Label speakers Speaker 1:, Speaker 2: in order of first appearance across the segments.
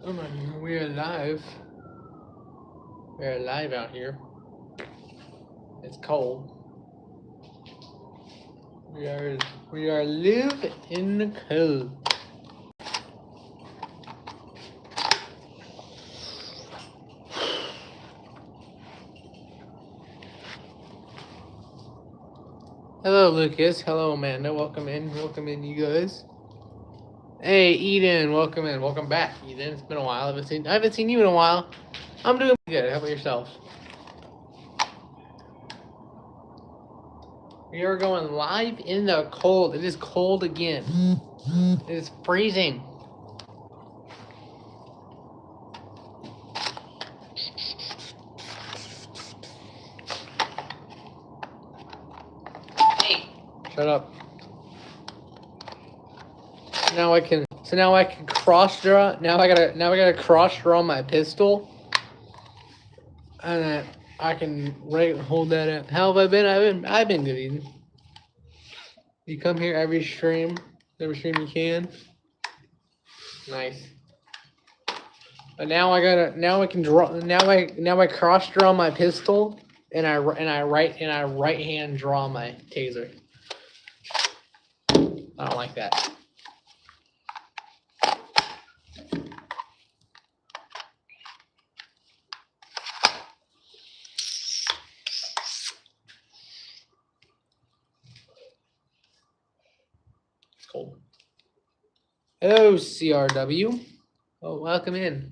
Speaker 1: We're live. We're live out here. It's cold. We are live in the cold. Hello, Lucas. Hello, Amanda. Welcome in. Welcome in, you guys. Hey, Eden. Welcome in. Welcome back, Eden. It's been a while. I haven't seen you in a while. I'm doing good. How about yourself? We are going live in the cold. It is cold again. It is freezing. Hey, shut up. Now I can cross draw. Now I gotta cross draw my pistol, and I can hold that up. How have I been? I've been good, Eden. You come here every stream you can. Nice. But now I cross draw my pistol, and I right hand draw my taser. I don't like that. Cold. Hello, CRW. Oh, welcome in.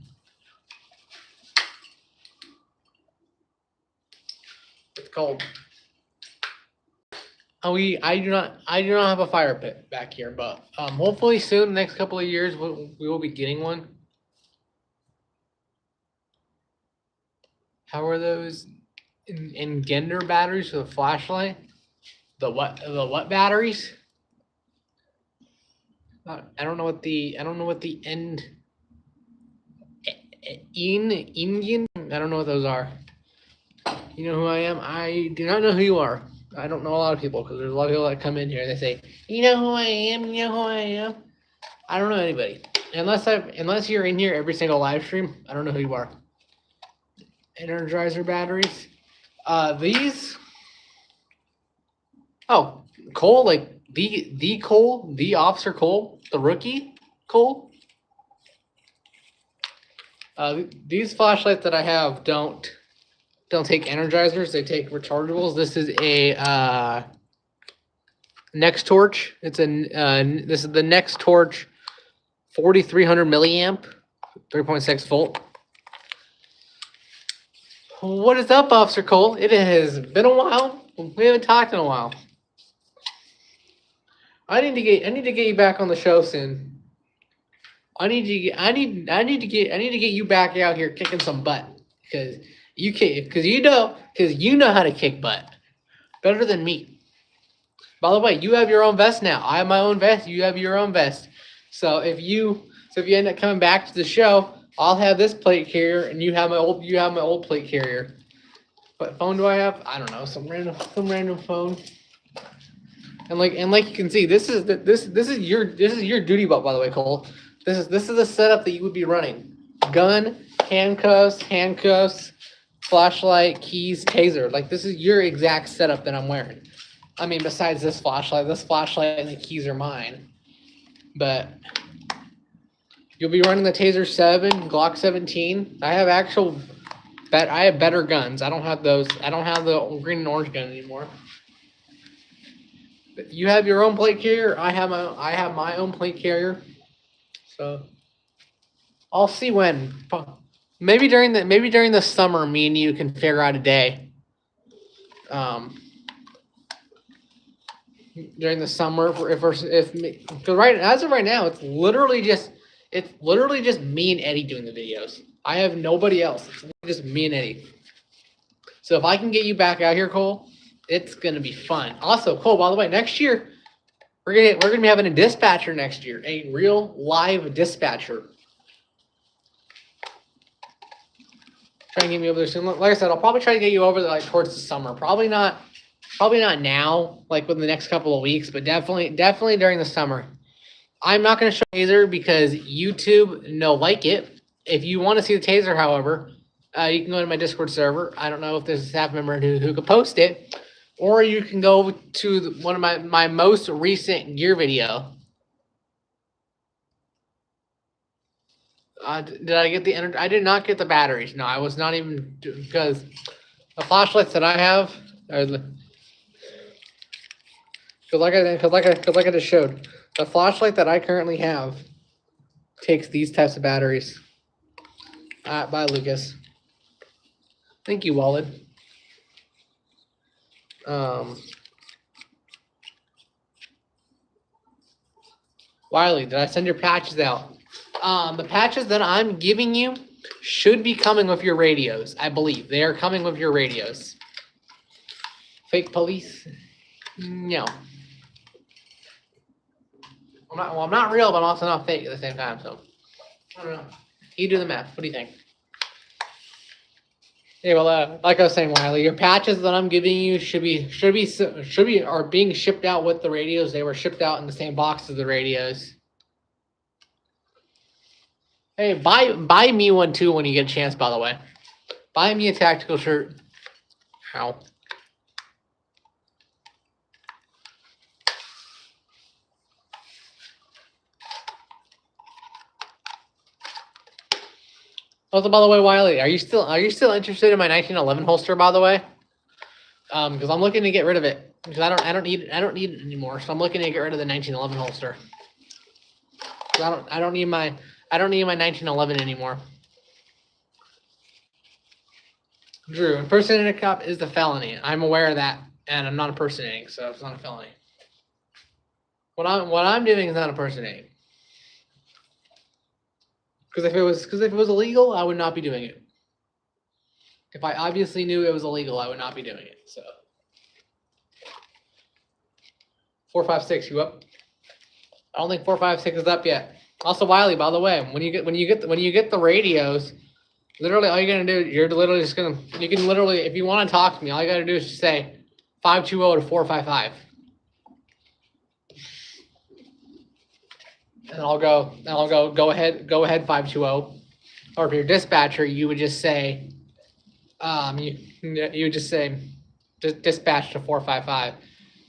Speaker 1: It's cold. I do not have a fire pit back here, but hopefully soon, the next couple of years, we will be getting one. How are those in Gender batteries for the flashlight? The what batteries? I don't know what the end Indian. I don't know what those are. You know who I am? I do not know who you are. I don't know a lot of people because there's a lot of people that come in here and they say, "You know who I am? You know who I am?" I don't know anybody. Unless you're in here every single live stream, I don't know who you are. Energizer batteries. These. Oh, Cole, like the Cole, the Officer Cole, the rookie Cole. These flashlights that I have don't take energizers. They take rechargeables. This is a Next Torch. This is the Next Torch 4300 milliamp, 3.6 volt. What is up, Officer Cole? It has been a while. We haven't talked in a while. I need to get you back on the show soon. I need to get you back out here kicking some butt because you know how to kick butt better than me. By the way, you have your own vest now. I have my own vest. You have your own vest. So if you end up coming back to the show, I'll have this plate carrier and you have my old plate carrier. What phone do I have? I don't know, some random phone. And like you can see, this is your duty belt, by the way, Cole. This is the setup that you would be running: gun, handcuffs, flashlight, keys, taser. Like this is your exact setup that I'm wearing. I mean, besides this flashlight and the keys are mine. But you'll be running the Taser 7, Glock 17. I have better guns. I don't have those. I don't have the green and orange gun anymore. But you have your own plate carrier. I have my own plate carrier. So I'll see when. Maybe during the summer, me and you can figure out a day. During the summer, because as of right now, it's literally just me and Eddie doing the videos. I have nobody else. It's just me and Eddie. So if I can get you back out here, Cole, it's gonna be fun. Also, Cole, by the way, next year we're gonna be having a dispatcher next year, a real live dispatcher. Try and get me over there soon. Like I said, I'll probably try to get you over there like towards the summer. Probably not now, like within the next couple of weeks, but definitely during the summer. I'm not gonna show Taser because YouTube no like it. If you want to see the taser, however, you can go to my Discord server. I don't know if there's a staff member who could post it, or you can go to one of my most recent gear video. Did I get the energy? I did not get the batteries. No, I was not even, because the flashlights that I have are the, because like I just showed, the flashlight that I currently have takes these types of batteries. Bye, Lucas. Thank you, Walid. Wiley, did I send your patches out? The patches that I'm giving you should be coming with your radios. I believe they are coming with your radios. Fake police? No. I'm not real, but I'm also not fake at the same time. So I don't know. You do the math. What do you think? Yeah, well, like I was saying, Wiley, your patches that I'm giving you are being shipped out with the radios. They were shipped out in the same box as the radios. Hey, buy me one too when you get a chance, by the way. Buy me a tactical shirt. How? Also, by the way, Wiley, are you still interested in my 1911 holster, by the way? Because I'm looking to get rid of it. Because I don't need it anymore. So I'm looking to get rid of the 1911 holster. I don't need my 1911 anymore. Drew, impersonating a cop is the felony. I'm aware of that, and I'm not impersonating, so it's not a felony. What I'm doing is not impersonating. Because if it was illegal, I would not be doing it. If I obviously knew it was illegal, I would not be doing it. So 456, you up? I don't think 456 is up yet. Also, Wiley, by the way, when you get the radios, literally all you're gonna do, you can literally, if you want to talk to me, all you gotta do is just say 520 to 455. And I'll go ahead 520. Or if you're dispatcher, you would just say, you would just say, dispatch to 455.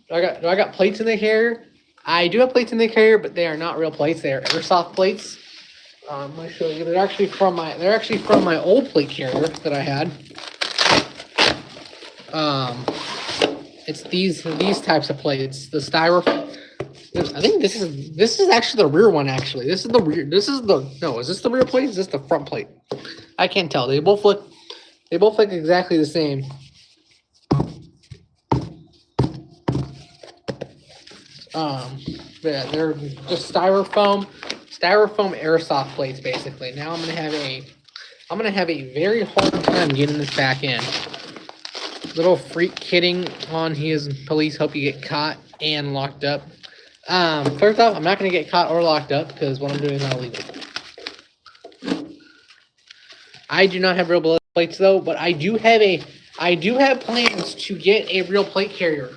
Speaker 1: Do I got plates in the carrier? I do have plates in the carrier, but they are not real plates. They are airsoft plates. Let me show you. They're actually from my old plate carrier that I had. It's these types of plates. The styrofoam. I think this is actually the rear one. Actually, this is the rear. No, is this the rear plate? Is this the front plate? I can't tell. They both look exactly the same. Yeah, they're just styrofoam airsoft plates basically. Now I'm gonna have a very hard time getting this back in. Little freak kidding on his police. Hope you get caught and locked up. First off, I'm not gonna get caught or locked up because what I'm doing is not illegal. I do not have real bullet plates though, but I do have plans to get a real plate carrier.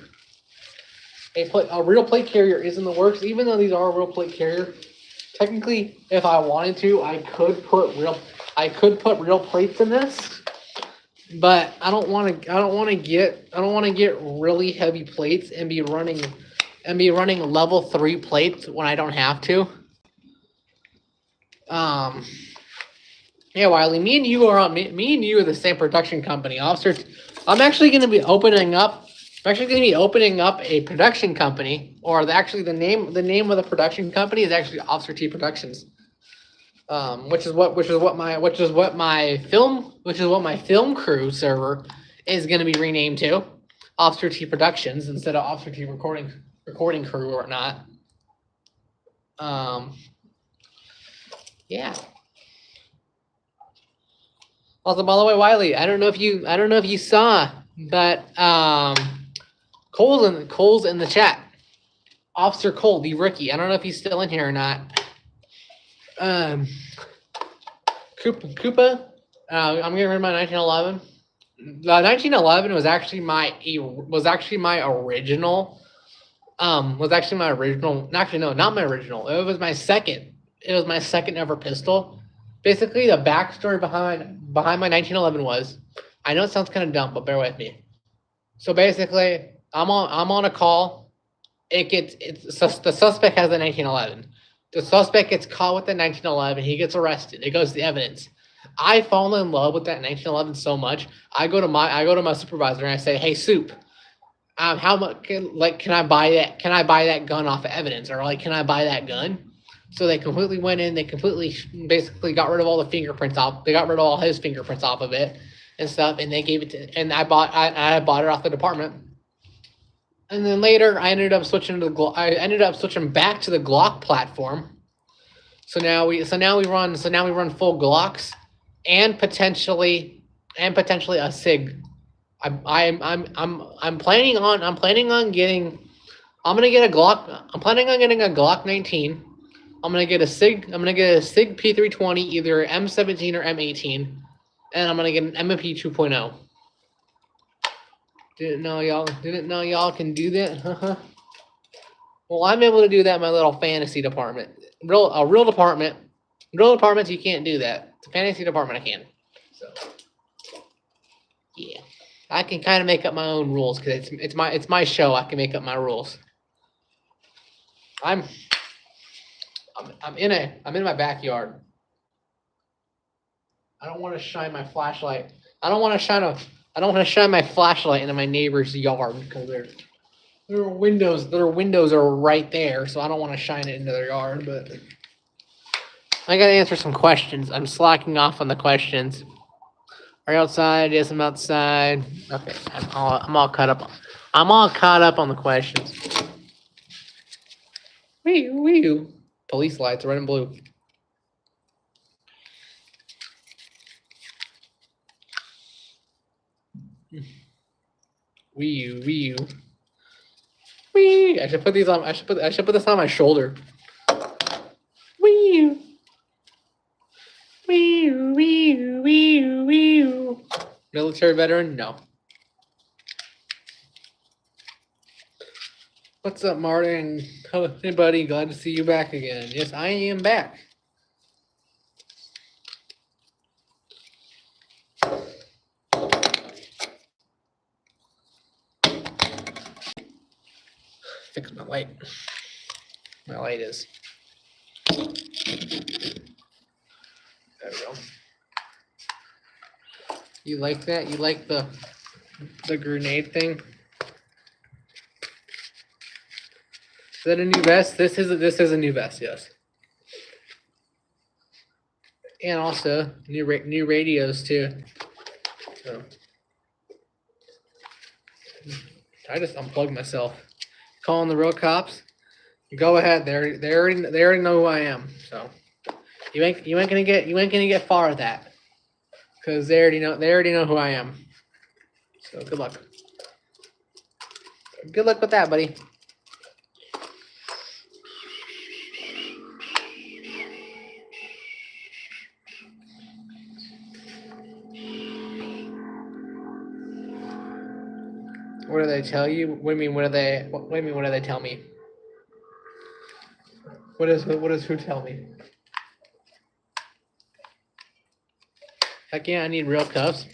Speaker 1: A real plate carrier is in the works, even though these are a real plate carrier. Technically, if I wanted to, I could put real plates in this, but I don't want to get really heavy plates and be running level 3 plates when I don't have to. Yeah, Wiley, me and you are the same production company, Officer. I'm actually going to be opening up a production company, or the name of the production company is actually OfficerT Productions. Which is what my film crew server is going to be renamed to, OfficerT Productions instead of OfficerT recording crew or not. Yeah. Also, by the way, Wiley, I don't know if you saw, but Cole's in the chat. Officer Cole, the rookie. I don't know if he's still in here or not. Koopa. I'm getting rid of my 1911. The 1911 was actually my original. Actually, no, not my original. It was my second ever pistol. basically the backstory behind my 1911 was, I know it sounds kind of dumb, but bear with me. So basically, I'm on a call. The suspect has the 1911. The suspect gets caught with the 1911. He gets arrested. It goes to the evidence. I fall in love with that 1911 so much. I go to my supervisor and I say, "Hey, Soup, how much can I buy that? Can I buy that gun off of evidence, or can I buy that gun?" So they completely went in. They completely basically got rid of all the fingerprints off. They got rid of all his fingerprints off of it and stuff. And they gave it to. And I bought it off the department. And then later, I ended up switching back to the Glock platform. So now we run full Glocks and potentially a Sig. I'm planning on getting. I'm gonna get a Glock. I'm planning on getting a Glock 19. I'm gonna get a Sig P320, either M17 or M18, and I'm gonna get an MP 2.0. Didn't know y'all can do that. Well, I'm able to do that in my little fantasy department. Real departments, you can't do that. The fantasy department, I can. So, yeah, I can kind of make up my own rules because it's my show. I can make up my rules. I'm in my backyard. I don't want to shine my flashlight. I don't want to shine my flashlight into my neighbor's yard because their windows are right there, so I don't want to shine it into their yard. But I gotta answer some questions. I'm slacking off on the questions. Are you outside? Yes, I'm outside. Okay, I'm all caught up. I'm all caught up on the questions. Wee. Police lights, red and blue. Wee. I should put these on. I should put this on my shoulder. Wee. Military veteran? No. What's up, Martin? Hey, buddy. Glad to see you back again. Yes, I am back. Fix my light. My light is. There we go. You like that? You like the grenade thing? Is that a new vest? This is a new vest, yes. And also new radios too. So I just unplugged myself. Calling the real cops. Go ahead. They already know who I am. So you ain't gonna get far with that. Because they already know who I am. So good luck. Good luck with that, buddy. What do they tell you? What do you mean? What do they tell me? What does who tell me? Heck yeah, I need real cuffs.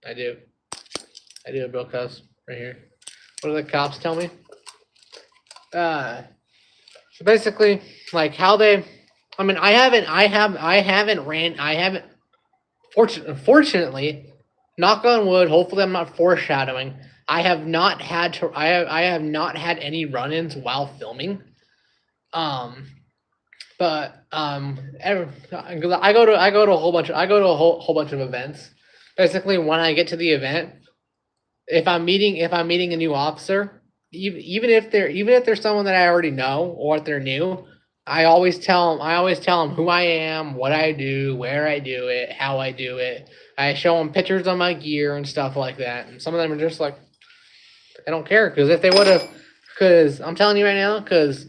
Speaker 1: I do have real cuffs right here. What do the cops tell me? So basically, like how they. I mean, Fortunately, knock on wood. Hopefully, I'm not foreshadowing. I have not had any run-ins while filming. I go to a whole bunch of events. Basically, when I get to the event, if I'm meeting a new officer, even if they're someone that I already know or if they're new, I always tell them who I am, what I do, where I do it, how I do it. I show them pictures of my gear and stuff like that. And some of them are just like, I don't care, because if they would have, because I'm telling you right now, because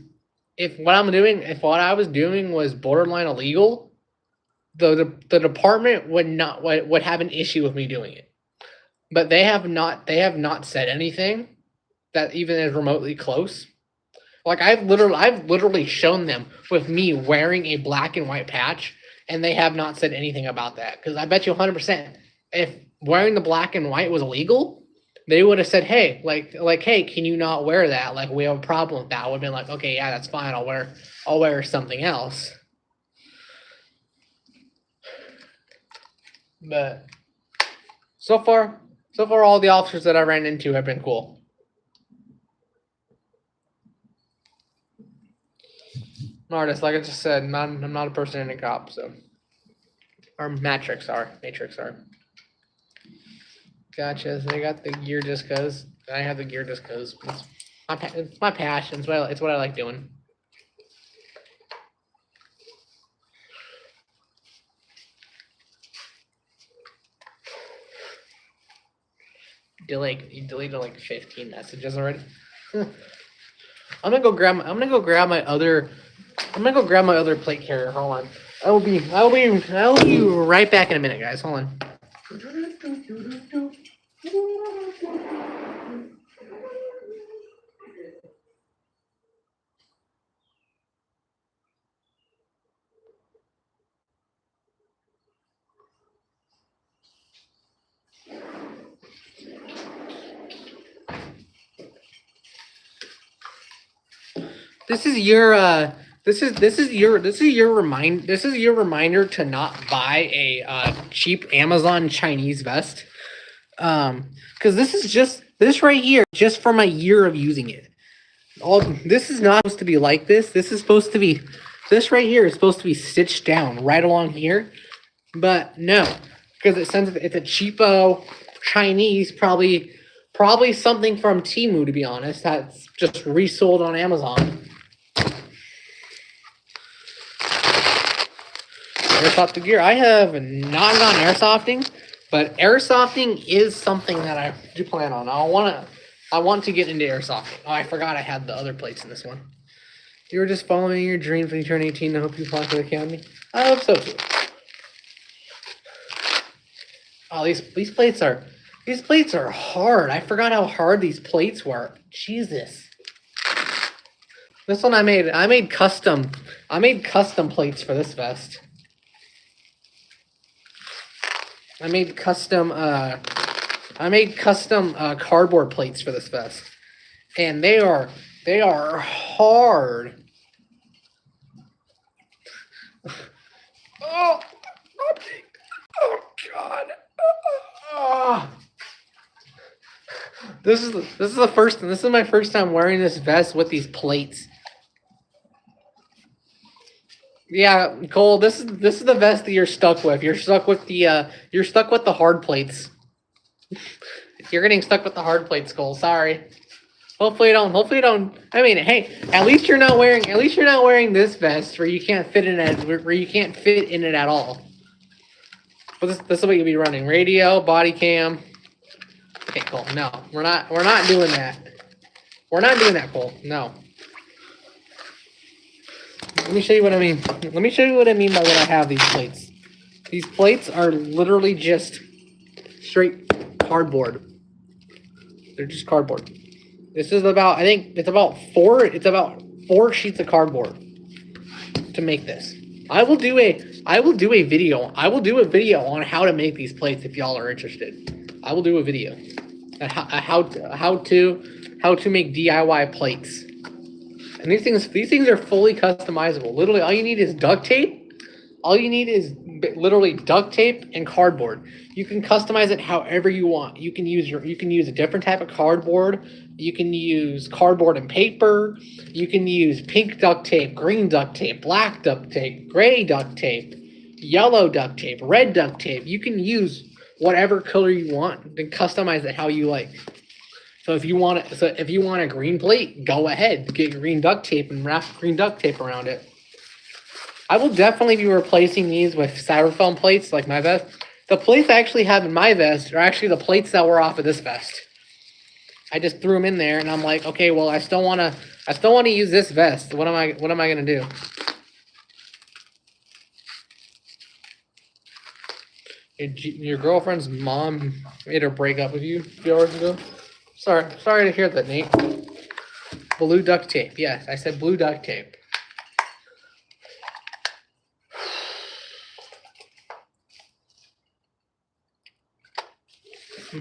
Speaker 1: if what I was doing was borderline illegal, the department would have an issue with me doing it. But they have not said anything that even is remotely close. Like I've literally shown them with me wearing a black and white patch and they have not said anything about that. Because I bet you 100%, if wearing the black and white was illegal, they would have said, hey, hey, can you not wear that? Like, we have a problem with that. I would have been like, okay, yeah, that's fine. I'll wear something else. But so far, all the officers that I ran into have been cool. I'm an artist, like I just said, I'm not a person in a cop, so. Or Matrix are. Gotcha. So they got the gear just cause. I have the gear just cause. It's my passion. It's what I like doing. You deleted like 15 messages already. I'm gonna go grab my other plate carrier. Hold on. I will be right back in a minute, guys. Hold on. This is your reminder to not buy a cheap Amazon Chinese vest. Because this right here, just from a year of using it. This is not supposed to be like this. This right here is supposed to be stitched down right along here. But no, because it's a cheapo Chinese, probably something from Temu, to be honest, that's just resold on Amazon. Airsoft the gear. I have not gone airsofting, but airsofting is something that I do plan on. I want to get into airsofting. Oh, I forgot I had the other plates in this one. You were just following your dreams when you turn 18 to hope you apply for the academy. I hope so too. Oh, these plates are hard. I forgot how hard these plates were. Jesus. This one I made custom plates for this vest. I made custom cardboard plates for this vest, and they are hard. Oh God! This is my first time wearing this vest with these plates. Yeah, Cole, this is the vest that you're stuck with. You're stuck with the hard plates. You're getting stuck with the hard plates, Cole. Sorry. Hopefully you don't. I mean, hey, at least you're not wearing this vest where you can't fit in it at all. But this is what you'll be running: radio, body cam. Okay, Cole. No, we're not doing that. We're not doing that, Cole. No. Let me show you what I mean. Let me show you what I mean by what I have these plates. These plates are literally just straight cardboard. They're just cardboard. This is about, I think it's about four sheets of cardboard to make this. I will do a video on how to make these plates if y'all are interested. I will do a video on how to make DIY plates. And these things are fully customizable. Literally, all you need is duct tape. All you need is literally duct tape and cardboard. You can customize it however you want. You can use a different type of cardboard. You can use cardboard and paper. You can use pink duct tape, green duct tape, black duct tape, gray duct tape, yellow duct tape, red duct tape. You can use whatever color you want and customize it how you like. So if you want a green plate, go ahead, get green duct tape and wrap green duct tape around it. I will definitely be replacing these with styrofoam plates like my vest. The plates I actually have in my vest are actually the plates that were off of this vest. I just threw them in there, and I'm like, okay, well, I still want to use this vest. What am I gonna do? Your girlfriend's mom made her break up with you a few hours ago. Sorry to hear that, Nate. Blue duct tape. Yes, I said blue duct tape.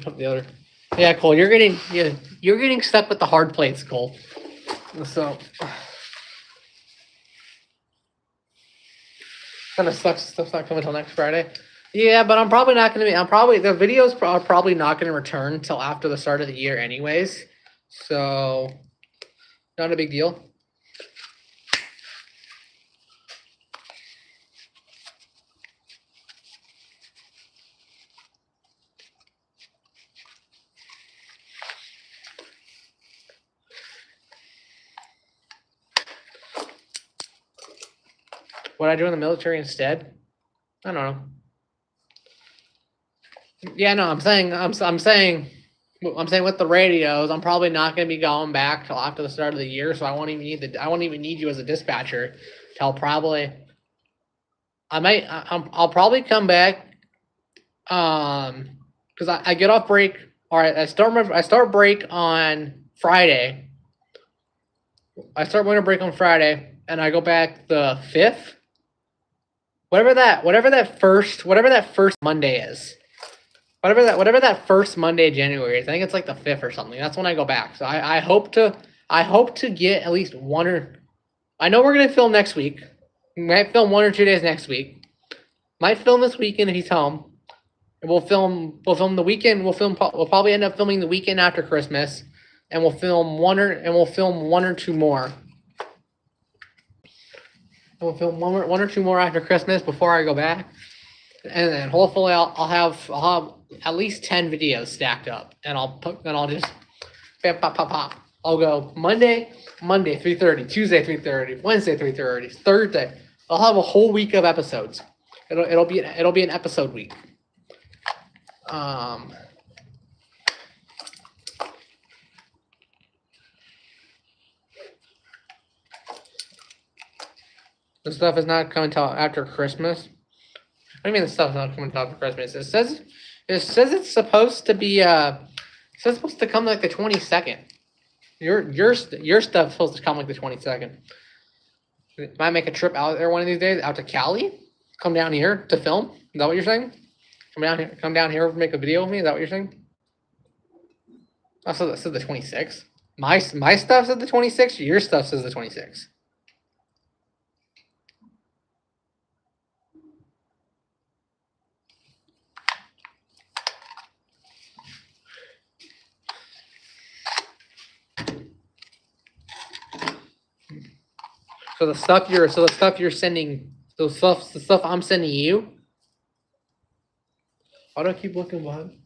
Speaker 1: The other. Yeah, Cole, you're getting stuck with the hard plates, Cole. So kind of sucks. Stuff's not coming until next Friday. Yeah, but I'm probably not going to be. The videos are probably not going to return until after the start of the year, anyways. So not a big deal. What I do in the military instead? I don't know. Yeah, no, I'm saying with the radios, I'm probably not going to be going back till after the start of the year, so I won't even need you as a dispatcher. I'll probably I'll probably come back because I get off break. All right, I start break on Friday. I start winter break on Friday, and I go back the 5th. Whatever that first Monday is. Whatever that first Monday of January is. I think it's like the 5th or something. That's when I go back. So I hope to get at least one or I know we're gonna film next week. We might film 1 or 2 days next week. Might film this weekend if he's home. And we'll film the weekend. We'll probably end up filming the weekend after Christmas. And we'll film one or two more. And we'll film one or two more after Christmas before I go back. And then hopefully I'll have at least 10 videos stacked up. And I'll just pop. I'll go Monday 3:30, Tuesday 3:30, Wednesday 3:30, Thursday. I'll have a whole week of episodes. It'll be an episode week. The stuff is not coming till after Christmas. What do you mean the stuff's not coming till after Christmas? It says it's supposed to be it's supposed to come like the 22nd. Your stuff's supposed to come like the 22nd. Might make a trip out there one of these days out to Cali. Come down here to film. Is that what you're saying? Come down here, make a video with me. Is that what you're saying? Oh, so that said the 26th. My stuff said the 26th. Your stuff says the 26th. So the stuff you're sending, the stuff I'm sending you. Why do I keep looking behind?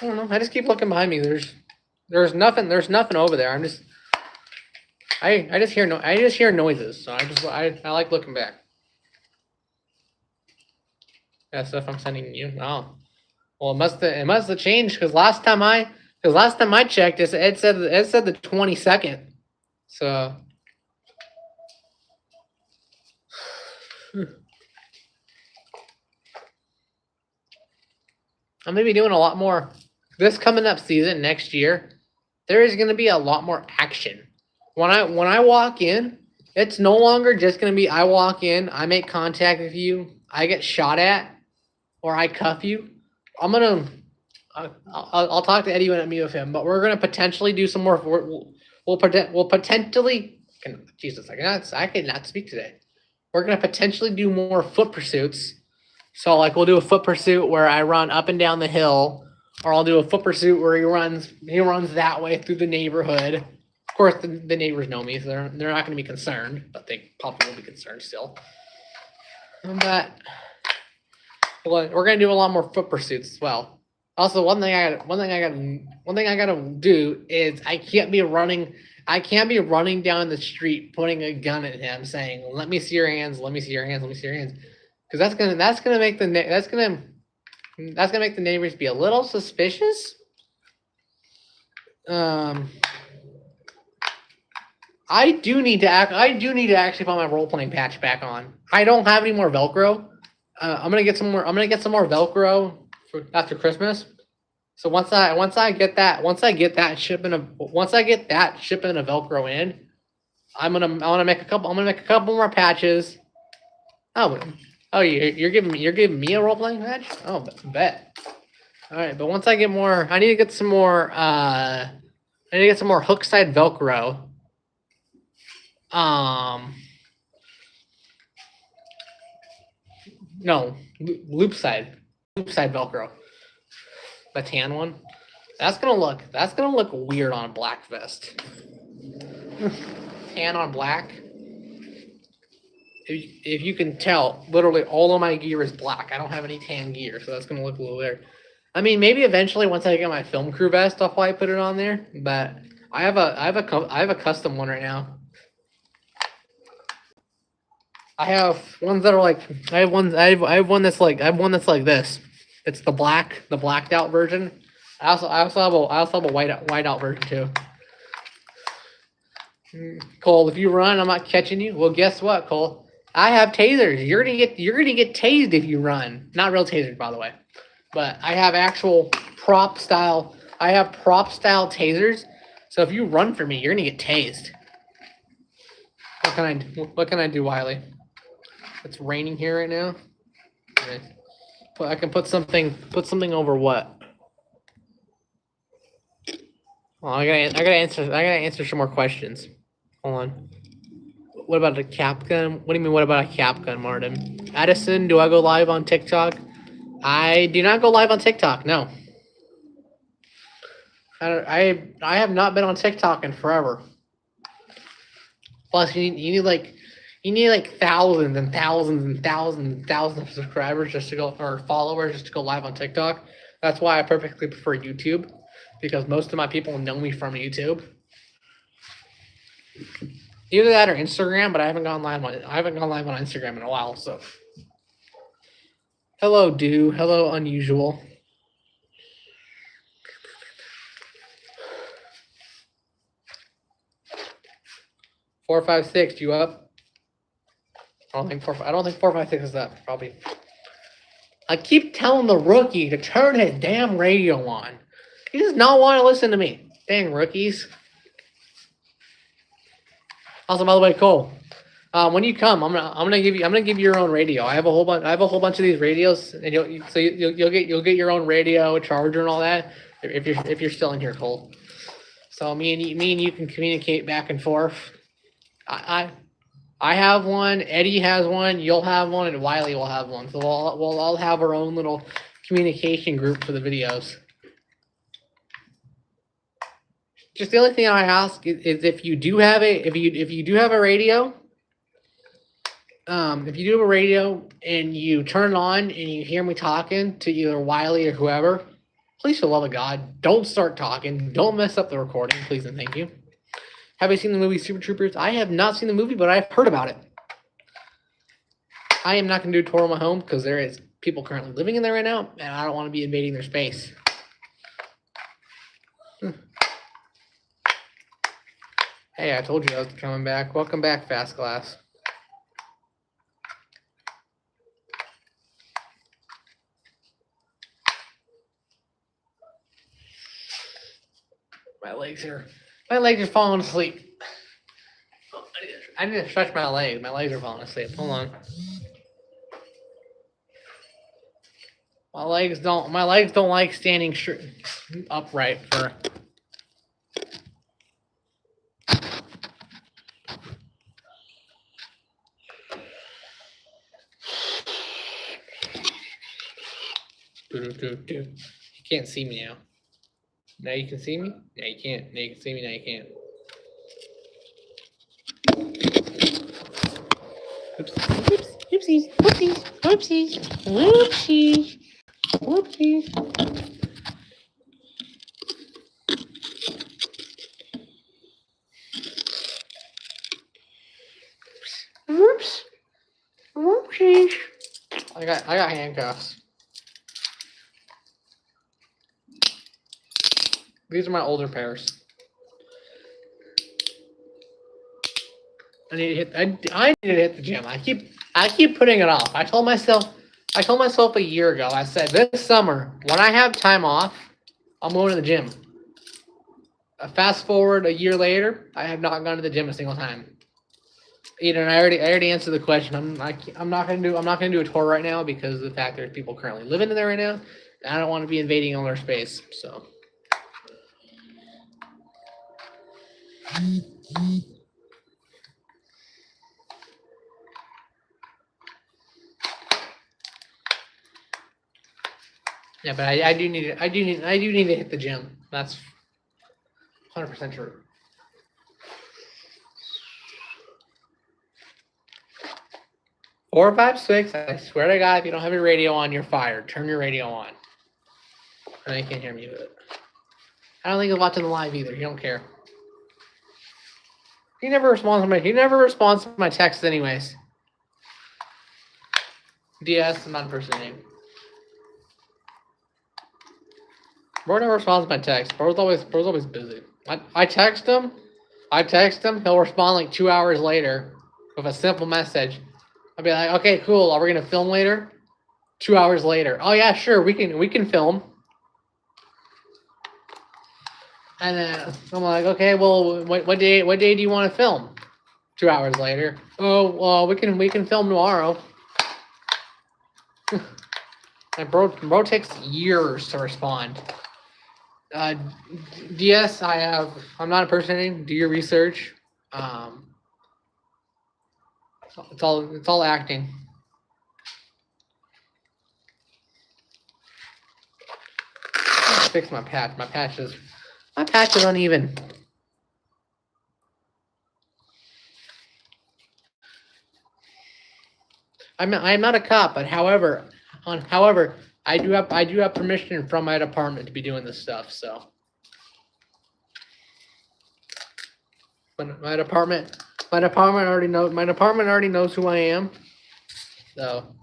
Speaker 1: I don't know. I just keep looking behind me. There's nothing over there. I just hear noises. So I like looking back. That stuff I'm sending you. Oh, well, it must have changed because last time I checked, it said the 22nd. So. I'm gonna be doing a lot more this coming up season next year. There is gonna be a lot more action. When I walk in, it's no longer just gonna be I walk in, I make contact with you, I get shot at, or I cuff you. I'll talk to Eddie when I meet with him, but we're gonna potentially do some more. We'll potentially. Jesus, I cannot speak today. We're gonna potentially do more foot pursuits. So like we'll do a foot pursuit where I run up and down the hill, or I'll do a foot pursuit where he runs that way through the neighborhood. Of course, the neighbors know me, so they're not going to be concerned, but they probably will be concerned still. But we're going to do a lot more foot pursuits as well. Also, one thing I gotta do is I can't be running down the street putting a gun at him saying, "Let me see your hands, let me see your hands, let me see your hands," because that's gonna make the neighbors be a little suspicious. I do need to actually put my role playing patch back on. I don't have any more Velcro. I'm gonna get some more Velcro for after Christmas. So once I get that shipment of Velcro in, I'm gonna make a couple more patches. Oh, you're giving me a role playing patch? Oh, bet. All right, but once I get more, I need to get some more. I need to get some more hook side Velcro. No, loop side Velcro. The tan one. That's gonna look weird on a black vest. Tan on black. If you can tell, literally all of my gear is black. I don't have any tan gear, so that's gonna look a little weird. I mean, maybe eventually once I get my film crew vest, I'll probably put it on there. But I have a custom one right now. I have ones that are like I have one that's like this. It's the blacked out version. I also have a white out version too. Cole, if you run, I'm not catching you. Well, guess what, Cole? I have tasers. You're gonna get tased if you run. Not real tasers, by the way, but I have actual prop style. I have prop style tasers. So if you run for me, you're gonna get tased. What can I do, Wiley? It's raining here right now. Okay. I can put something over what? Well, I gotta answer some more questions. Hold on. What about a cap gun? What do you mean? What about a cap gun, Martin? Addison, do I go live on TikTok? I do not go live on TikTok. No. I have not been on TikTok in forever. Plus, you need like thousands and thousands and thousands and thousands of subscribers just to go, or followers just to go live on TikTok. That's why I perfectly prefer YouTube, because most of my people know me from YouTube. Either that or Instagram, but I haven't gone live on Instagram in a while. So, hello, hello, unusual. Four, 5, 6. You up? I don't think 4, 5, 6 is up. Probably. I keep telling the rookie to turn his damn radio on. He does not want to listen to me. Dang rookies. Also, by the way, Cole, when you come, I'm gonna give you your own radio. I have a whole bunch of these radios, and you'll get your own radio, charger, and all that if you're still in here, Cole. So me and you can communicate back and forth. I have one. Eddie has one. You'll have one, and Wiley will have one. So we'll all have our own little communication group for the videos. Just the only thing I ask is if you do have a radio, if you do have a radio and you turn it on and you hear me talking to either Wiley or whoever, please, for the love of God, don't start talking. Don't mess up the recording, please and thank you. Have you seen the movie Super Troopers? I have not seen the movie, but I've heard about it. I am not going to do a tour of my home because there is people currently living in there right now, and I don't want to be invading their space. Hey, I told you I was coming back. Welcome back, Fast Glass. My legs are falling asleep. I need to stretch my legs. My legs are falling asleep. Hold on. My legs don't like standing upright for. You can't see me now. Now you can see me? Now you can't. Now you can see me, now you can't. Oops. Oops. Oopsies. Whoopsies. Whoopsies. Whoopsies. Whoopsies. Whoops. Whoopsies. I got handcuffs. These are my older pairs. I need to hit the gym. I keep putting it off. I told myself a year ago. I said this summer when I have time off, I'm going to the gym. Fast forward a year later, I have not gone to the gym a single time. And I already answered the question. I'm not gonna do a tour right now because of the fact there's people currently living in there right now, I don't want to be invading all their space. So. Yeah, but I do need to hit the gym. That's 100% true. Four, five, six. I swear to God, if you don't have your radio on, you're fired. Turn your radio on. I know you can't hear me, but I don't think he's watching the live either. He don't care. He never responds to my texts anyways. DS, not person name. Bro never responds to my text. Bro's always busy. I text him, he'll respond like 2 hours later with a simple message. I'll be like, okay, cool. Are we gonna film later? 2 hours later. Oh yeah, sure, we can film. And then I'm like, okay, well, what day do you want to film? 2 hours later. Oh, well, we can film tomorrow. And bro takes years to respond. DS, I'm not impersonating. Do your research. It's all acting. Fix my patch. My patch is uneven. I'm not a cop, but however, I do have permission from my department to be doing this stuff. So, but my department already knows who I am. So,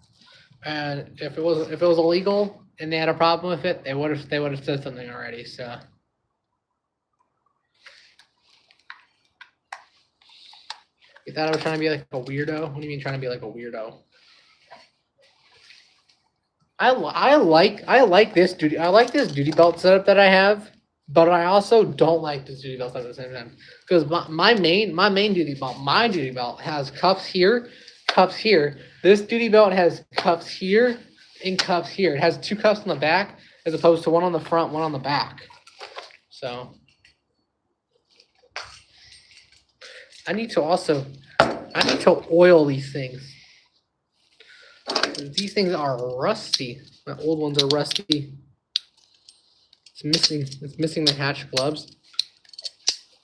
Speaker 1: and if it was illegal and they had a problem with it, they would have said something already. So. You thought I was trying to be like a weirdo? What do you mean trying to be like a weirdo? I like this duty belt setup that I have, but I also don't like this duty belt setup at the same time. Because my main duty belt has cuffs here. This duty belt has cuffs here and cuffs here. It has 2 cuffs on the back as opposed to one on the front, one on the back. So I need to oil these things. These things are rusty. My old ones are rusty. It's missing the hatch gloves.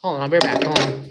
Speaker 1: Hold on, I'll be right back. Hold on.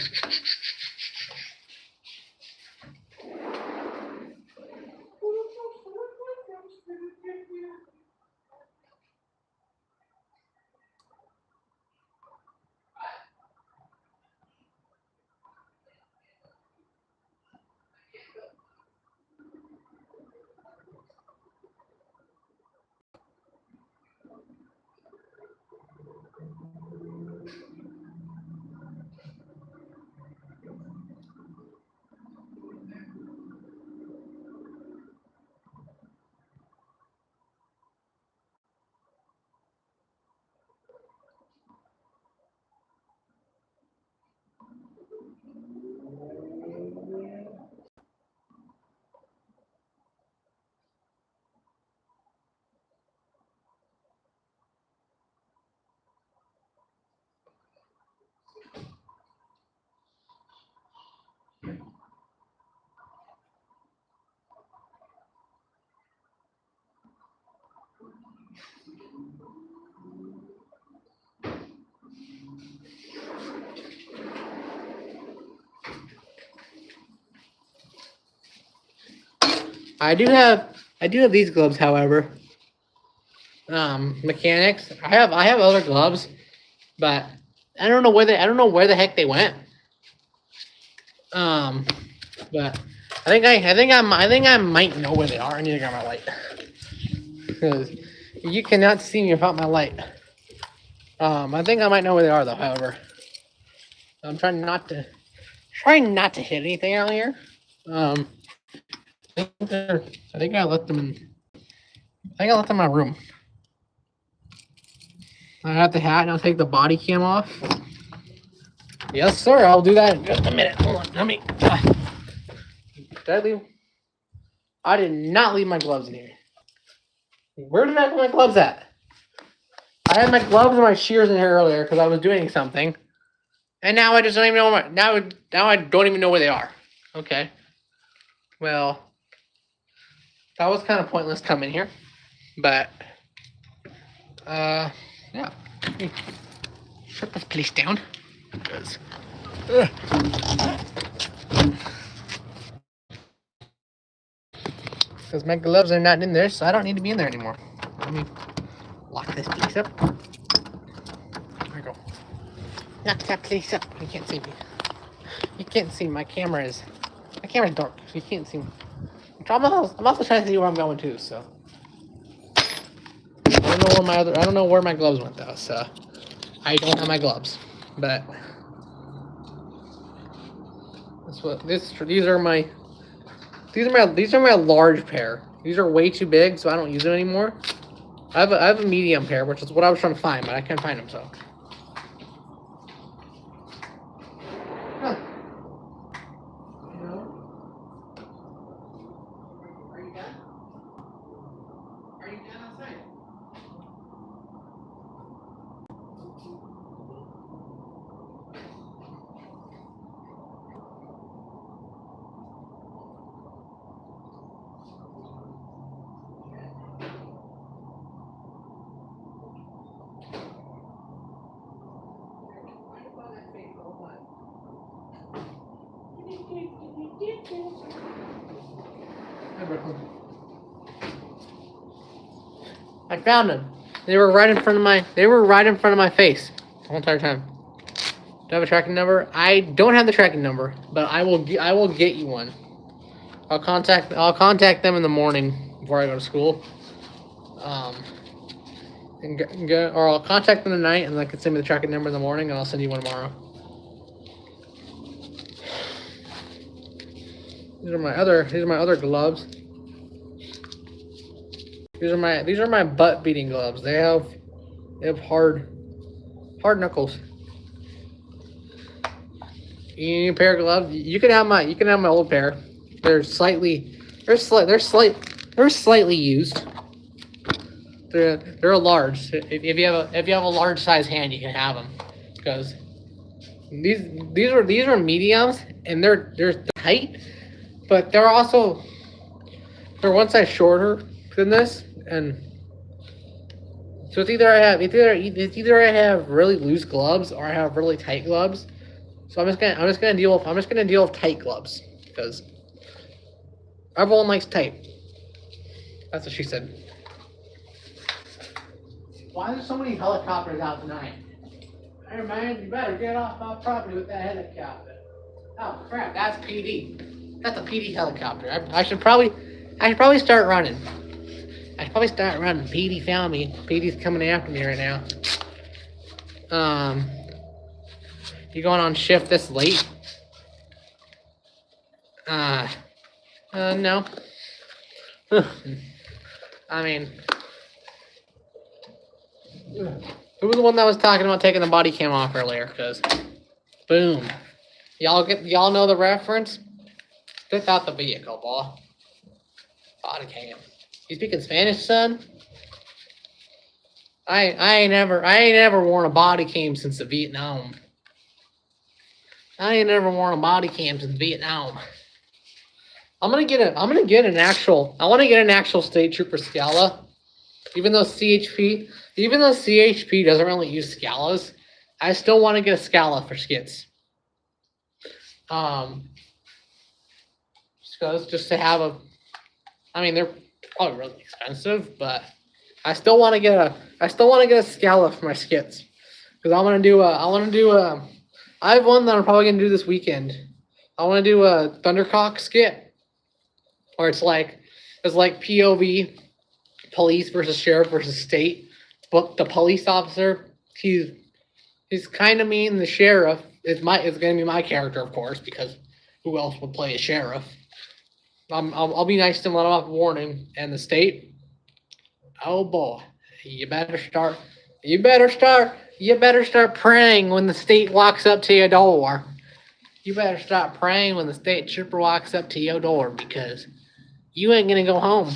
Speaker 1: I do have these gloves, however. Mechanics. I have other gloves, but I don't know where the heck they went. But I think I might know where they are. I need to grab my light because you cannot see me without my light. I think I might know where they are though. However, I'm trying not to hit anything out here. I think I left them in my room. I got the hat and I'll take the body cam off. Yes, sir. I'll do that in just a minute. Hold on. Let me. Did I leave? I did not leave my gloves in here. Where did I put my gloves at? I had my gloves and my shears in here earlier because I was doing something. And now I just don't even know where now I don't even know where they are. Okay. Well, that was kind of pointless coming here. But yeah. Shut this place down. Because my gloves are not in there, so I don't need to be in there anymore. Let me lock this place up. There we go. Lock that place up. You can't see me. You can't see. My camera's dark, so you can't see me. I'm also trying to see where I'm going to, so I don't know where my gloves went though, so I don't have my gloves. But that's what these are my large pair. These are way too big, so I don't use them anymore. I have a medium pair, which is what I was trying to find, but I couldn't find them, so. Huh. Are you done? Are you done outside? I found them. They were right in front of my face the whole entire time. Do I have a tracking number? I don't have the tracking number, but I will get you one. I'll contact them in the morning before I go to school. Or I'll contact them tonight, and they can send me the tracking number in the morning, and I'll send you one tomorrow. These are my other gloves. These are my butt beating gloves. They have hard knuckles. You need a pair of gloves. You can have my old pair. They're slightly used. They're a large. If you have a large size hand, you can have them, because these are mediums, and they're tight, but they're one size shorter than this, and so it's either I have really loose gloves or I have really tight gloves. So I'm just gonna deal with tight gloves, because everyone likes tight. That's what she said. Why are there so many helicopters out tonight? Hey man, you better get off my property with that helicopter. Oh crap, that's PD. That's a PD helicopter. I should probably start running. I should probably start running. PD found me. PD's coming after me right now. You going on shift this late? No. I mean, who was the one that was talking about taking the body cam off earlier? Because, boom. Y'all know the reference? Spit out the vehicle, boy. Body cam. You speaking Spanish, son? I ain't never worn a body cam since the Vietnam. I ain't never worn a body cam since Vietnam. I want to get an actual state trooper Scala. Even though CHP doesn't really use Scalas, I still want to get a Scala for skits. Just to have a, I mean, they're probably really expensive, but I still want to get a Scala for my skits, because I have one that I'm probably gonna do this weekend. I want to do a Thundercock skit, where it's like POV, police versus sheriff versus state. But the police officer, he's kind of mean. The sheriff is gonna be my character, of course, because who else would play a sheriff? I'll be nice to him, let him off warning. And the state, oh boy, you better start praying when the state walks up to your door. You better start praying when the state trooper walks up to your door, because you ain't gonna go home.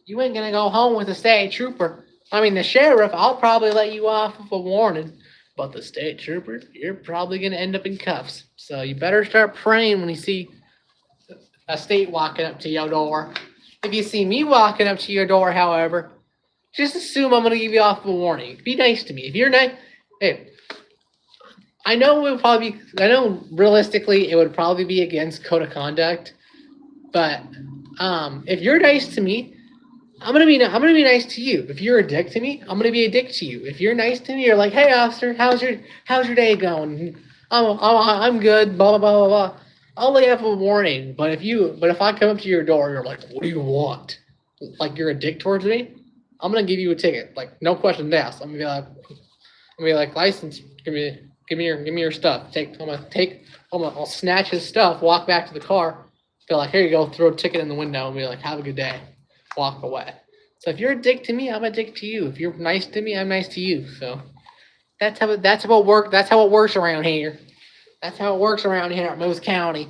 Speaker 1: You ain't gonna go home with the state trooper. I mean, the sheriff, I'll probably let you off with a warning. But the state trooper, you're probably gonna end up in cuffs. So you better start praying when you see a state walking up to your door. If you see me walking up to your door, however, just assume I'm gonna give you off a warning. Be nice to me. If you're nice, hey, I know it would probably be, I know realistically it would probably be against code of conduct, but if you're nice to me, I'm gonna be nice to you. If you're a dick to me, I'm gonna be a dick to you. If you're nice to me, you're like, hey officer, how's your day going? I'm good. Blah blah blah blah blah. I'll lay off a warning. But if I come up to your door, you're like, what do you want? Like you're a dick towards me, I'm gonna give you a ticket. Like no questions asked. I'm gonna be like license. Give me your stuff. I'll snatch his stuff. Walk back to the car. Be like, here you go. Throw a ticket in the window and be like, have a good day. Walk away. So if you're a dick to me, I'm a dick to you. If you're nice to me, I'm nice to you. So that's how it works around here. That's how it works around here at Moose County.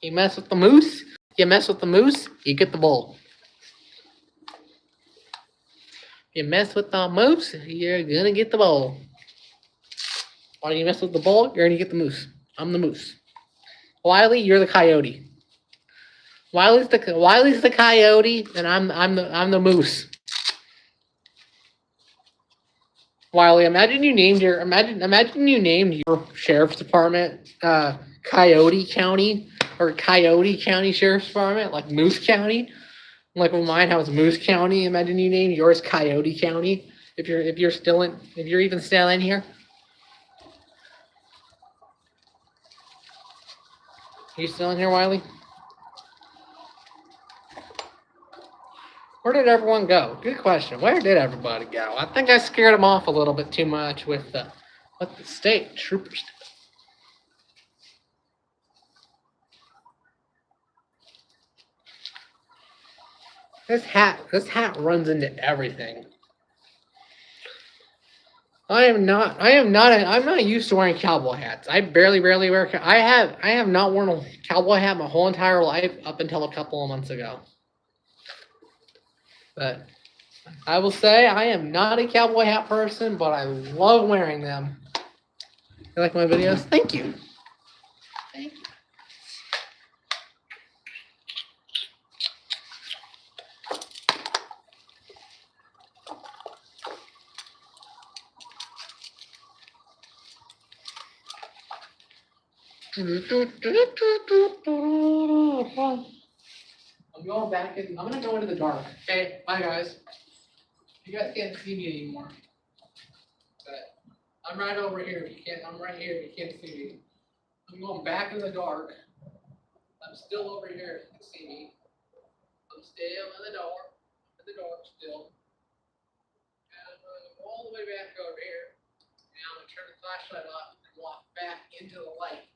Speaker 1: You mess with the moose, you get the bull. You mess with the moose, you're gonna get the bull. Why do you mess with the bull? You're gonna get the moose. I'm the moose. Wiley, you're the coyote. Wiley's the coyote, and I'm the moose. Wiley, imagine you named your sheriff's department Coyote County or Coyote County Sheriff's Department, like Moose County. Like with mine, how it's Moose County. Imagine you named yours Coyote County. If you're even still in here. Are you still in here, Wiley? Where did everyone go? Good question. Where did everybody go? I think I scared them off a little bit too much with what the state troopers did. This hat runs into everything. I'm not used to wearing cowboy hats. I rarely wear. I have not worn a cowboy hat my whole entire life up until a couple of months ago. But I will say I am not a cowboy hat person, but I love wearing them. You like my videos? Thank you. Thank you. I'm going back in. I'm gonna go into the dark. Okay, bye guys. You guys can't see me anymore. But I'm right over here. I'm right here. If you can't see me. I'm going back in the dark. I'm still over here. If you can see me. I'm still in the dark. In the dark still. And I'm gonna go all the way back over here. And I'm gonna turn the flashlight off and walk back into the light.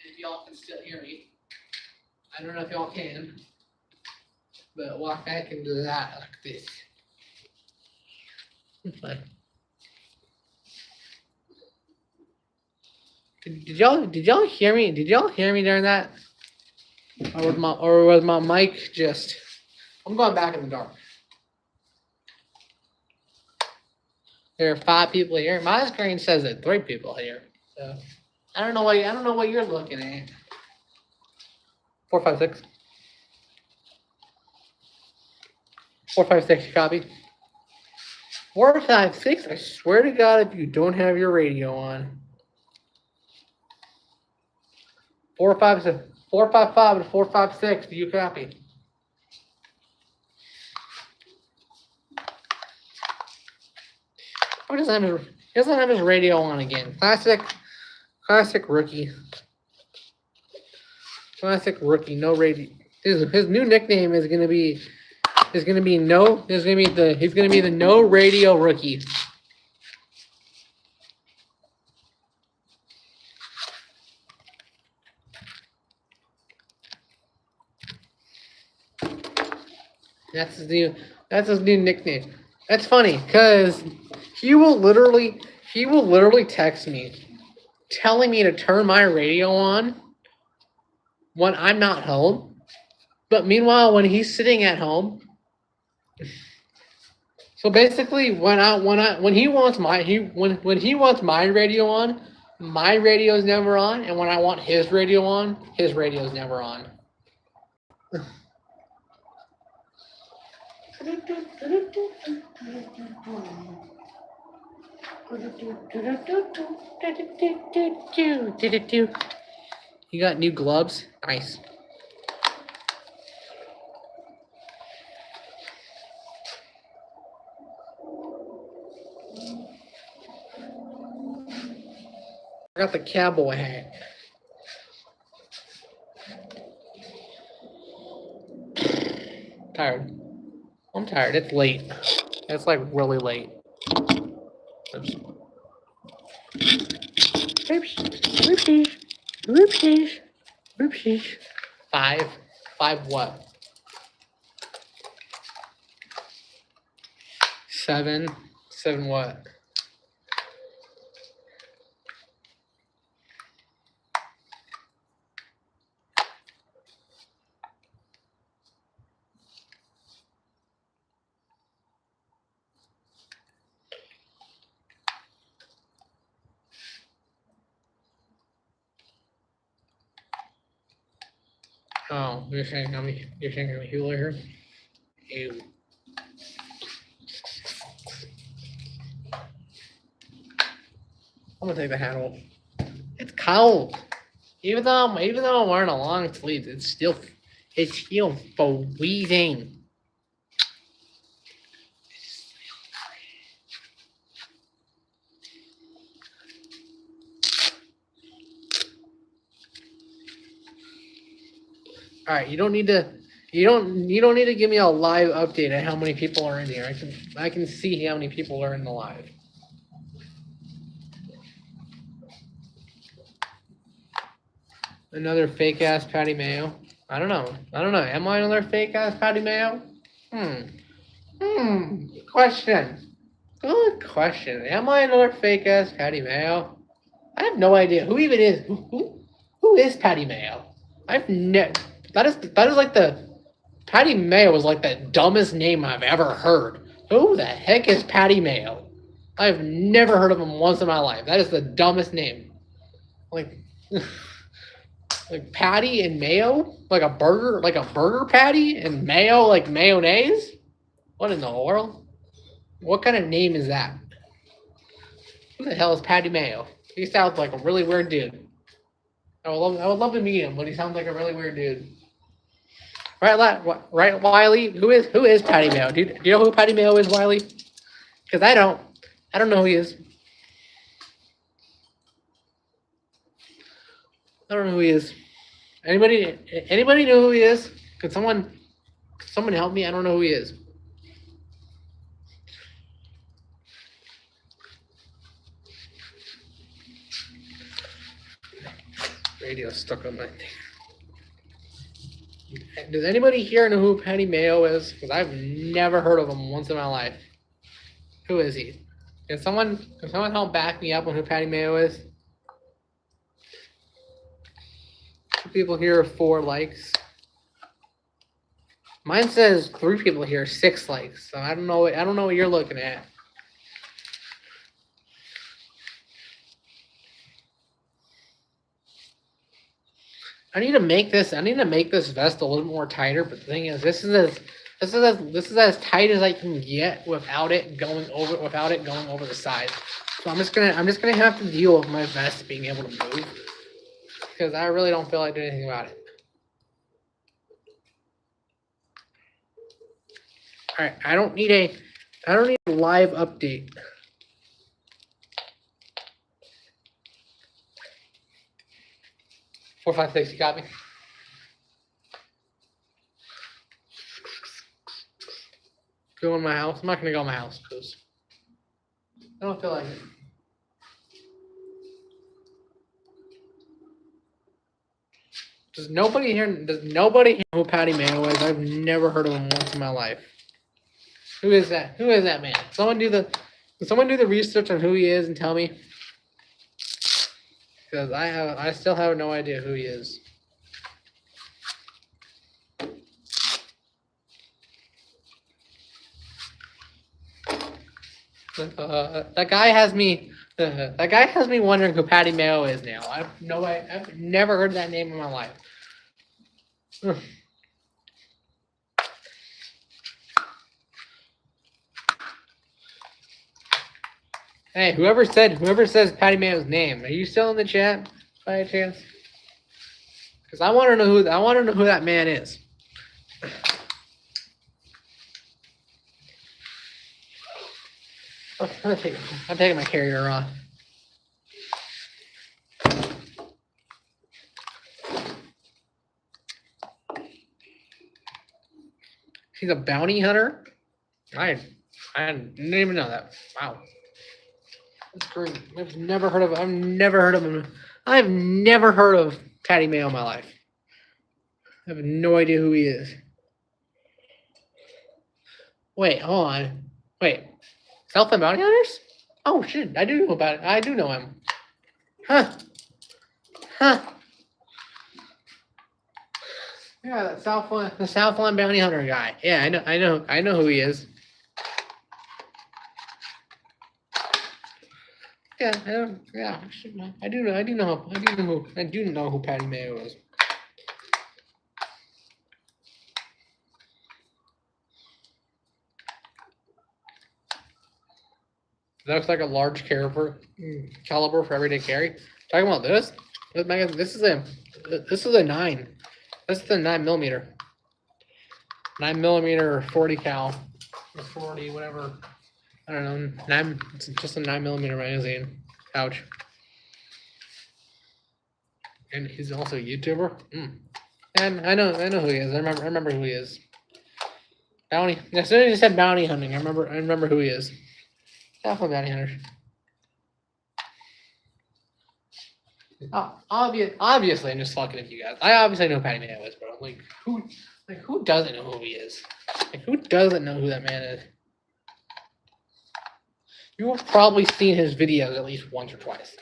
Speaker 1: If y'all can still hear me. I don't know if y'all can. But walk back into that like this. Okay. Did y'all hear me? Did y'all hear me during that? Or was my mic just? I'm going back in the dark. There are 5 people here. My screen says that 3 people here. So I don't know what you're looking at. 4, 5, 6. 4, 5, 6, copy. 4, 5, 6. I swear to God, if you don't have your radio on. 4, 5, 6, 4, 5, 5, and 4, 5, 6. Do you copy? He doesn't have his radio on again. Classic rookie. Classic rookie. No radio. His new nickname is gonna be the no radio rookie. That's his new nickname. That's funny because he will literally text me telling me to turn my radio on when I'm not home. But meanwhile, when he's sitting at home, so basically, when he wants when he wants my radio on, my radio's never on, and when I want his radio on, his radio's never on. You got new gloves? Nice. I got the cowboy hat. Tired. I'm tired. It's late. It's like really late. Oops. Oopsies. Oopsies. Oopsies. Five. Five what? 7. 7 what? Oh, you're saying how many people are here? Ew. I'm gonna take the hat off. It's cold. Even though I'm wearing a long sleeve, it's still freezing. All right, you don't need to give me a live update on how many people are in here. I can see how many people are in the live. Another fake ass Patty Mayo. I don't know. Am I another fake ass Patty Mayo? Question. Good question. Am I another fake ass Patty Mayo? I have no idea who even is. Who is Patty Mayo? I've never. That is like the Patty Mayo is like the dumbest name I've ever heard. Who the heck is Patty Mayo? I've never heard of him once in my life. That is the dumbest name. Like, like patty and mayo, like a burger patty and mayo, like mayonnaise. What in the world? What kind of name is that? Who the hell is Patty Mayo? He sounds like a really weird dude. I would love to meet him, but he sounds like a really weird dude. Right, Wiley? Who is Patty Mayo? Do you know who Patty Mayo is, Wiley? Because I don't know who he is. I don't know who he is. Anybody know who he is? Could someone help me? I don't know who he is. Radio stuck on my thing. Does anybody here know who Patty Mayo is? Because I've never heard of him once in my life. Who is he? Can someone help back me up on who Patty Mayo is? 2 people here, 4 likes. Mine says 3 people here, 6 likes. So I don't know what you're looking at. I need to make this vest a little more tighter, but the thing is, this is as tight as I can get without it going over the side. So I'm just gonna have to deal with my vest being able to move, because I really don't feel like doing anything about it. All right, I don't need a live update. Four, 5, 6, you got me. Go in my house. I'm not gonna go in my house because I don't feel like it. Does nobody know who Patty Mayo is? I've never heard of him once in my life. Who is that? Who is that man? Someone do the research on who he is and tell me. Because I still have no idea who he is. That guy has me. That guy has me wondering who Patty Mayo is now. I've never heard that name in my life. Hey, whoever says Patty Mayo's name, are you still in the chat by a chance? Because I want to know who that man is. I'm taking my carrier off. He's a bounty hunter? I didn't even know that. Wow. That's great. I've never heard of him. I've never heard of Patty Mayo in my life. I have no idea who he is. Wait, hold on. Wait. Southland Bounty Hunters? Oh shit, I do know about it. I do know him. Huh. Yeah, the Southland Bounty Hunter guy. Yeah, I know who he is. Yeah, I do know who Patty Mayo is. That looks like a large caliber for everyday carry. Talking about this? This is a 9. This is the 9mm. 9mm 40 cal. Or 40, whatever. I don't know. It's just a 9mm magazine. Ouch. And he's also a YouTuber. And I know who he is. I remember who he is. Bounty. As soon as you said bounty hunting, I remember who he is. Definitely bounty hunters. Obviously, I'm just fucking with you guys. I obviously know who Patty Mayo is, bro. Who doesn't know who he is? Who doesn't know who that man is? You've probably seen his videos at least once or twice.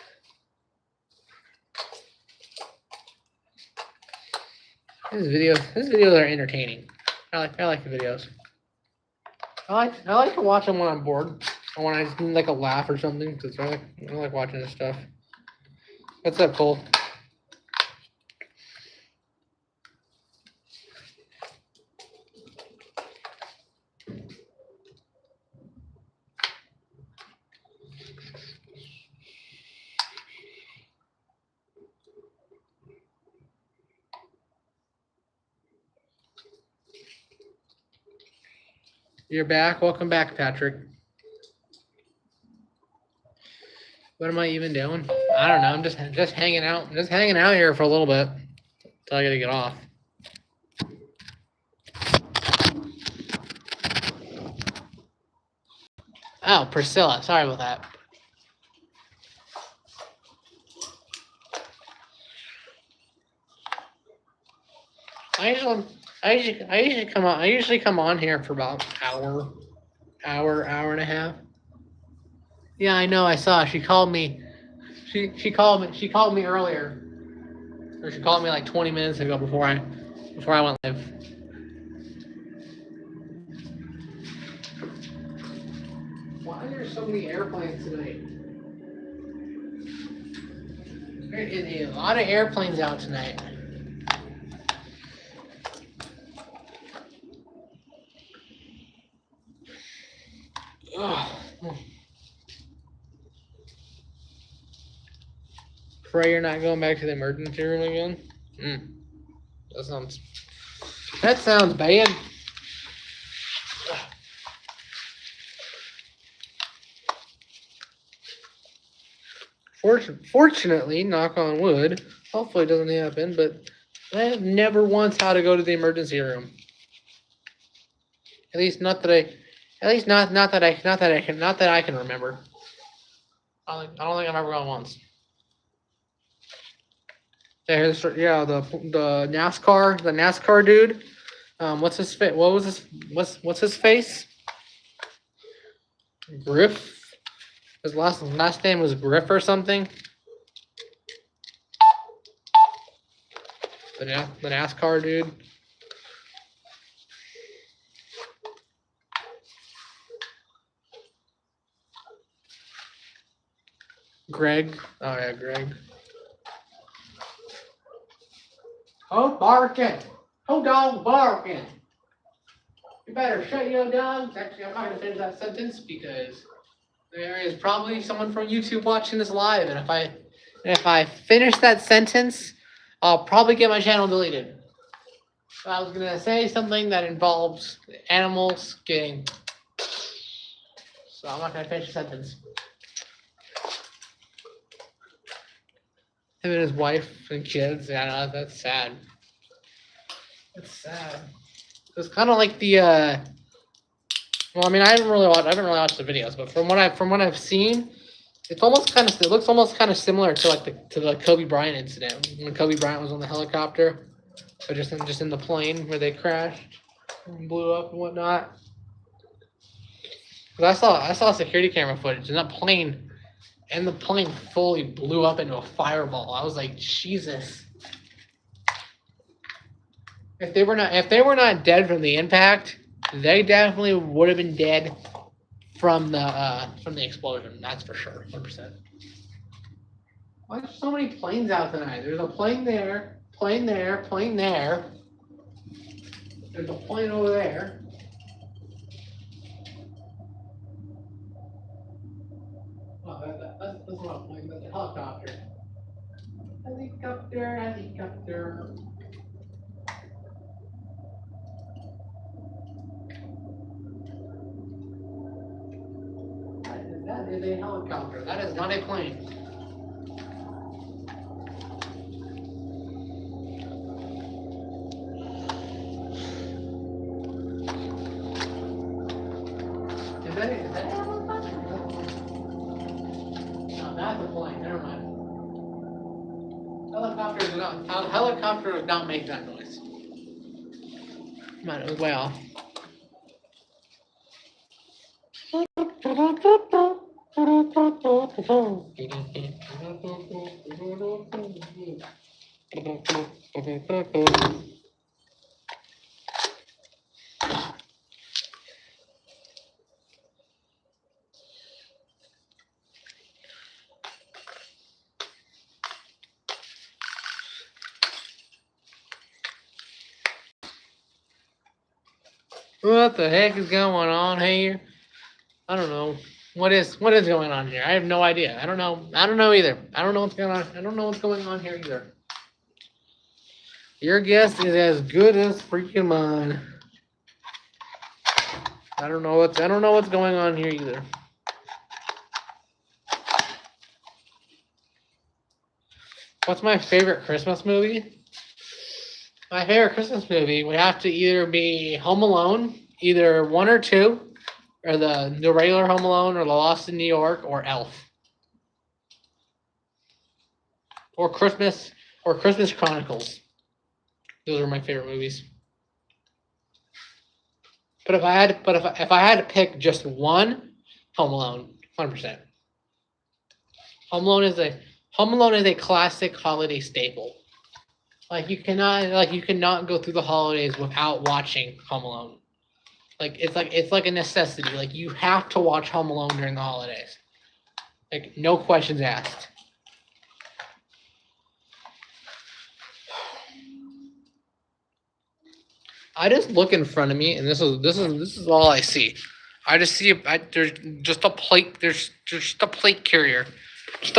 Speaker 1: His videos are entertaining. I like the videos. I like to watch them when I'm bored or when I just need like a laugh or something. Because I like watching this stuff. What's up, Cole? You're back. Welcome back, Patrick. What am I even doing? I don't know. I'm just hanging out. I'm just hanging out here for a little bit until I gotta get off. Oh, Priscilla. Sorry about that. I usually come on here for about hour and a half. Yeah, I know. I saw. She called me. She called me earlier. Or she called me like 20 minutes ago before I went live. Why are there so many airplanes tonight? There is a lot of airplanes out tonight. Ugh. Pray you're not going back to the emergency room again? That sounds bad. Fortunately, knock on wood, hopefully it doesn't happen, but I have never once had to go to the emergency room. At least not that I can remember. I don't think I've ever gone once. Yeah, the NASCAR dude. What's his face? What's his face? Griff. His last name was Griff or something. The NASCAR dude. Greg. Oh yeah, Greg. Oh, barking. Oh, dog barking. You better shut your dogs. Actually, I'm not gonna finish that sentence because there is probably someone from YouTube watching this live, and if I finish that sentence, I'll probably get my channel deleted. So I was gonna say something that involves animals getting. So I'm not gonna finish the sentence. Him and his wife and kids. Yeah, that's sad. That's sad. It's kind of like the. Well, I mean, I haven't really watched the videos, but from what I've seen, it looks almost kind of similar to like to the Kobe Bryant incident when Kobe Bryant was on the helicopter, or just in the plane where they crashed and blew up and whatnot. Because I saw security camera footage, and the plane fully blew up into a fireball. I was like, Jesus. If they were not dead from the impact, they definitely would have been dead from the explosion. That's for sure, 100%. Why are there so many planes out tonight? There's a plane there, plane there, plane there. There's a plane over there. Oh, that's not a plane. That's a helicopter. Helicopter, helicopter. That is a helicopter. That is not a plane. Is that a helicopter? No, that's a plane. Never mind. Helicopter does not make that noise. Man, it was way off. What the heck is going on here? I don't know. What is going on here? I have no idea. I don't know either. I don't know what's going on. I don't know what's going on here either. Your guess is as good as freaking mine. I don't know what's going on here either. What's my favorite Christmas movie? My favorite Christmas movie would have to either be Home Alone, either 1 or 2, or the regular Home Alone, or The Lost in New York, or Elf, or Christmas Chronicles. Those are my favorite movies. But if I had to pick just one, Home Alone, 100%. Home Alone is a classic holiday staple. You cannot go through the holidays without watching Home Alone. It's like a necessity. You have to watch Home Alone during the holidays. No questions asked. I just look in front of me, and this is all I see. I just see there's just a plate. There's just a plate carrier, with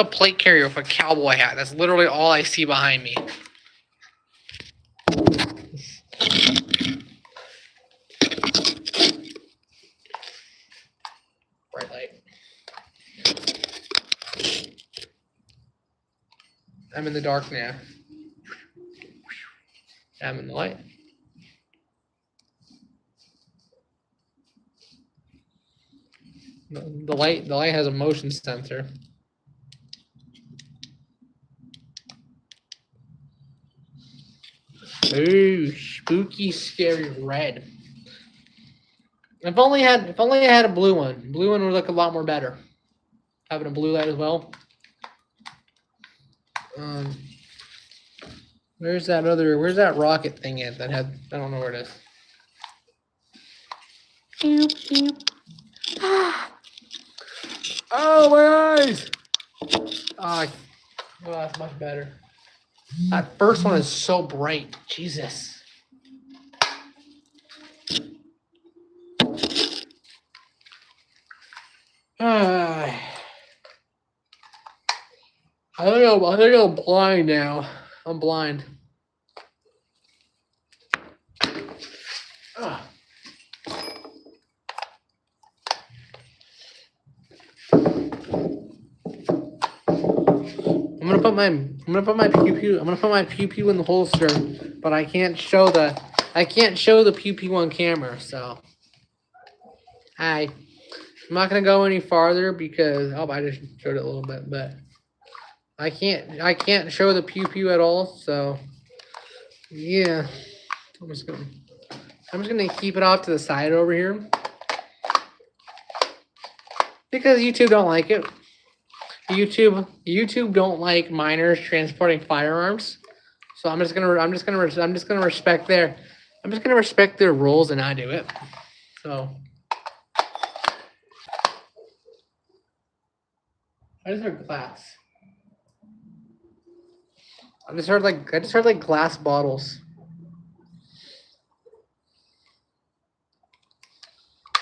Speaker 1: a cowboy hat. That's literally all I see behind me. Bright light. I'm in the dark now. I'm in the light. The light has a motion sensor. Ooh, spooky, scary red. If only I had a blue one. Blue one would look a lot more better. Having a blue light as well. Where's that rocket thing at that had, I don't know where it is. Oh, my eyes! Oh, that's much better. That first one is so bright. Jesus. I think I'm blind now. I'm blind. Ugh. I'm gonna put my pew pew in the holster, but I can't show the pew pew on camera. So, I'm not gonna go any farther because I just showed it a little bit, but I can't show the pew pew at all. So, yeah, I'm just gonna keep it off to the side over here because YouTube don't like it. YouTube don't like minors transporting firearms, so I'm just gonna respect their rules and not do it. So I just heard glass. I just heard like glass bottles.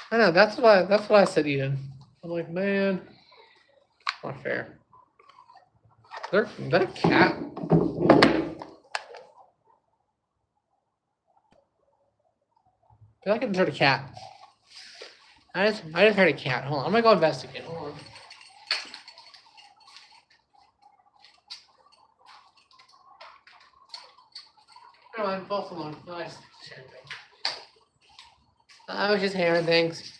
Speaker 1: I know that's what I said, Eden. I'm like, man, not fair. Is that a cat? I feel like I just heard a cat. I just heard a cat. Hold on, I'm gonna go investigate. Hold on. No, I'm false alarm. No, I was just hearing things.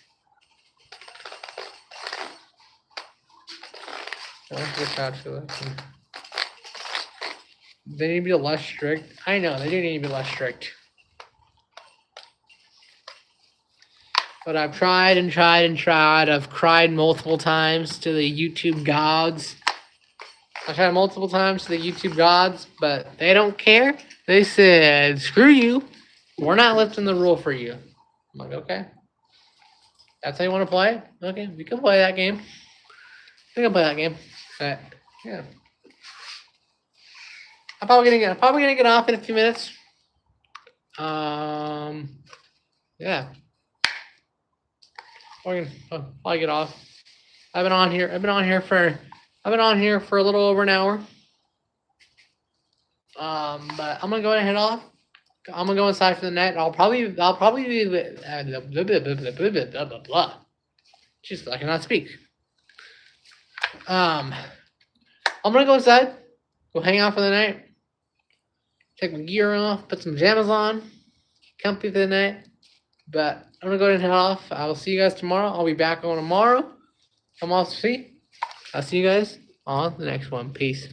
Speaker 1: They need to be less strict. I know, they do need to be less strict. But I've tried and tried and tried. I've cried multiple times to the YouTube gods. I tried multiple times to the YouTube gods, but they don't care. They said, screw you. We're not lifting the rule for you. I'm like, okay. That's how you want to play? Okay, we can play that game. We can play that game. But, yeah. I'm probably gonna get off in a few minutes. Yeah. I'll get off. I've been on here for a little over an hour. But I'm gonna go ahead and head off. I'm gonna go inside for the night. I'll probably be blah, blah, blah, blah. Jeez, I cannot speak. I'm gonna go inside, go hang out for the night, take my gear off, put some pajamas on, comfy for the night. But I'm gonna go ahead and head off. I will see you guys tomorrow. I'll be back on tomorrow. Come off see. I'll see you guys on the next one. Peace.